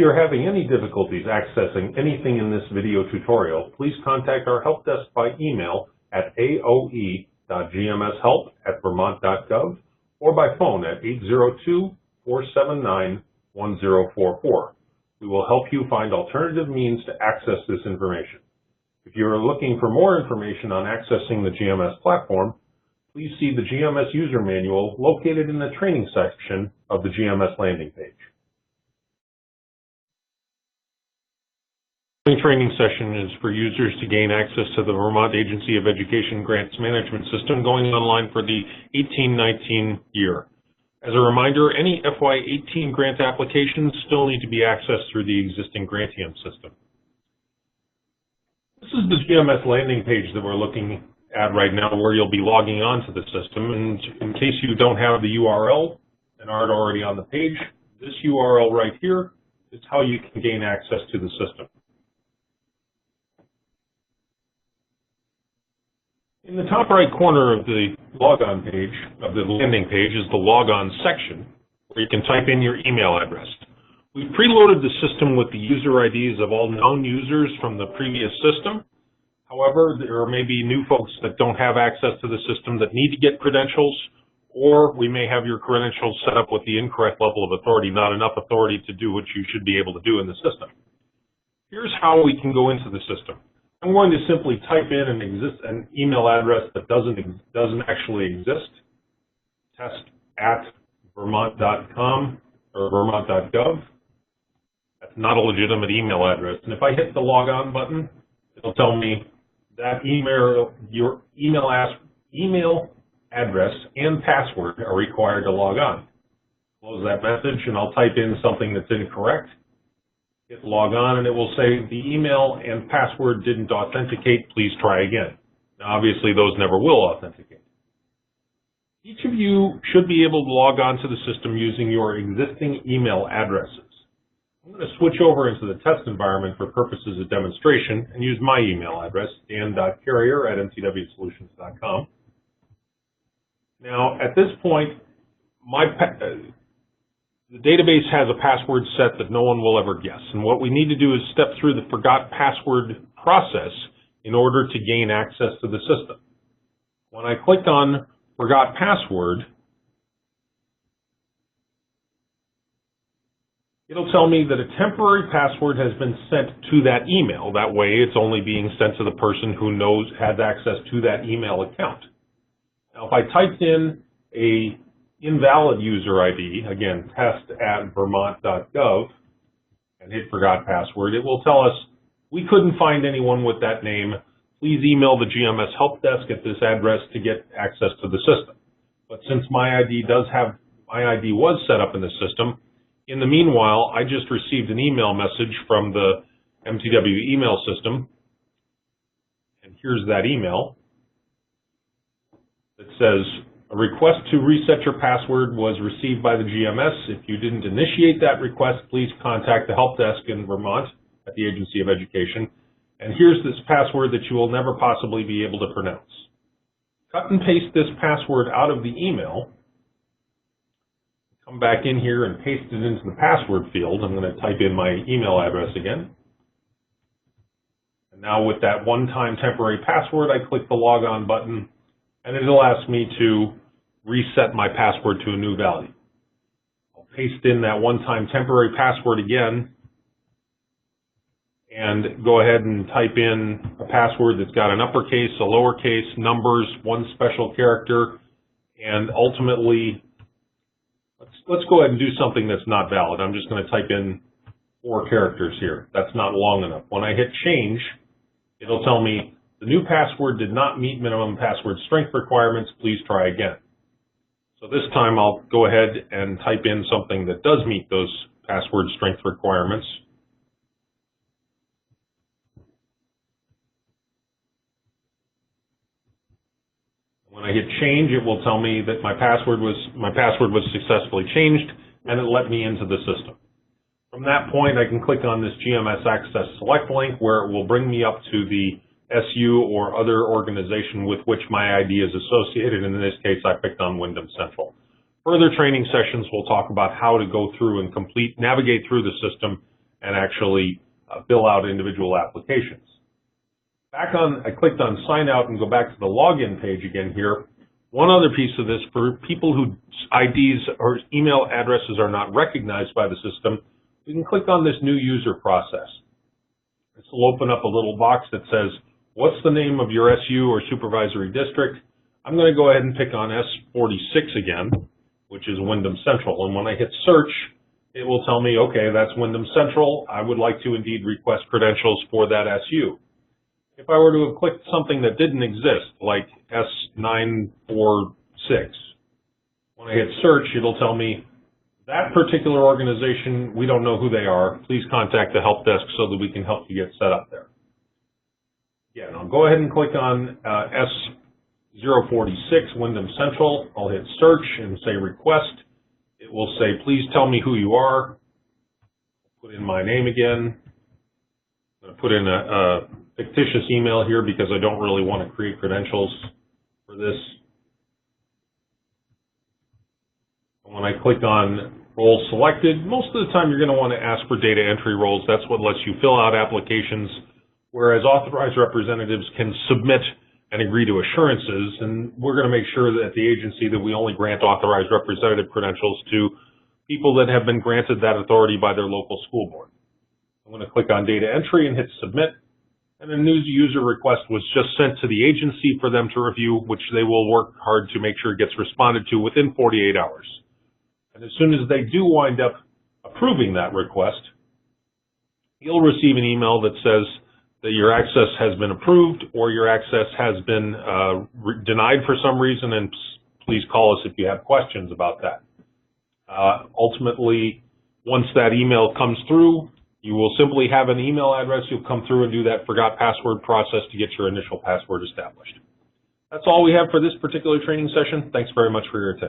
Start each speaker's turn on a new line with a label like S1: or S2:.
S1: you're having any difficulties accessing anything in this video tutorial, please contact our help desk by email at aoe.gmshelp@vermont.gov or by phone at 802-479-1044. We will help you find alternative means to access this information. If you are looking for more information on accessing the GMS platform, please see the GMS user manual located in the training section of the GMS landing page. The training session is for users to gain access to the Vermont Agency of Education Grants Management System going online for the 18-19 year. As a reminder, any FY18 grant applications still need to be accessed through the existing Grantium system. This is the GMS landing page that we're looking at right now, where you'll be logging on to the system. And in case you don't have the URL and aren't already on the page, this URL right here is how you can gain access to the system. In the top right corner of the logon page, of the landing page, is the logon section, where you can type in your email address. We've preloaded the system with the user IDs of all known users from the previous system. However, there may be new folks that don't have access to the system that need to get credentials, or we may have your credentials set up with the incorrect level of authority, not enough authority to do what you should be able to do in the system. Here's how we can go into the system. I'm going to simply type in an email address that doesn't actually exist, test@vermont.com or vermont.gov. That's not a legitimate email address. And if I hit the log on button, it'll tell me that your email address and password are required to log on. Close that message, and I'll type in something that's incorrect. Hit log on, and it will say the email and password didn't authenticate. Please try again. Now, obviously, those never will authenticate. Each of you should be able to log on to the system using your existing email addresses. I'm going to switch over into the test environment for purposes of demonstration and use my email address, dan.carrier@mtwsolutions.com. Now, at this point, the database has a password set that no one will ever guess. And what we need to do is step through the forgot password process in order to gain access to the system. When I click on forgot password, it'll tell me that a temporary password has been sent to that email. That way, it's only being sent to the person who has access to that email account. Now, if I typed in a invalid user ID, again, test@vermont.gov, and hit forgot password, it will tell us, we couldn't find anyone with that name. Please email the GMS help desk at this address to get access to the system. But since my ID was set up in the system, in the meanwhile, I just received an email message from the MTW email system, and here's that email that says, a request to reset your password was received by the GMS. If you didn't initiate that request, please contact the help desk in Vermont at the Agency of Education. And here's this password that you will never possibly be able to pronounce. Cut and paste this password out of the email. Come back in here and paste it into the password field. I'm going to type in my email address again. And now with that one-time temporary password, I click the log on button, and it'll ask me to reset my password to a new value. I'll paste in that one-time temporary password again and go ahead and type in a password that's got an uppercase, a lowercase, numbers, one special character, and ultimately, let's go ahead and do something that's not valid. I'm just going to type in 4 characters here. That's not long enough. When I hit change, it'll tell me the new password did not meet minimum password strength requirements. Please try again. So this time I'll go ahead and type in something that does meet those password strength requirements. When I hit change, it will tell me that my password was successfully changed, and it let me into the system. From that point, I can click on this GMS Access Select link, where it will bring me up to the SU or other organization with which my ID is associated. In this case, I picked on Wyndham Central. Further training sessions will talk about how to go through and navigate through the system and actually fill out individual applications. I clicked on sign out and go back to the login page again here. One other piece of this, for people whose IDs or email addresses are not recognized by the system, we can click on this new user process. This will open up a little box that says, what's the name of your SU or supervisory district? I'm going to go ahead and pick on S46 again, which is Windham Central. And when I hit search, it will tell me, okay, that's Windham Central. I would like to indeed request credentials for that SU. If I were to have clicked something that didn't exist, like S946, when I hit search, it'll tell me that particular organization, we don't know who they are. Please contact the help desk so that we can help you get set up there. Again, I'll go ahead and click on S046, Windham Central. I'll hit search and say request. It will say, please tell me who you are. Put in my name again. I'm going to put in a fictitious email here because I don't really want to create credentials for this. And when I click on role selected, most of the time you're going to want to ask for data entry roles. That's what lets you fill out applications, whereas authorized representatives can submit and agree to assurances, and we're going to make sure that at the agency that we only grant authorized representative credentials to people that have been granted that authority by their local school board. I'm going to click on data entry and hit submit, and a new user request was just sent to the agency for them to review, which they will work hard to make sure it gets responded to within 48 hours. And as soon as they do wind up approving that request, you'll receive an email that says that your access has been approved or your access has been denied for some reason, and please call us if you have questions about that. Ultimately, once that email comes through, you will simply have an email address. You'll come through and do that forgot password process to get your initial password established. That's all we have for this particular training session. Thanks very much for your attention.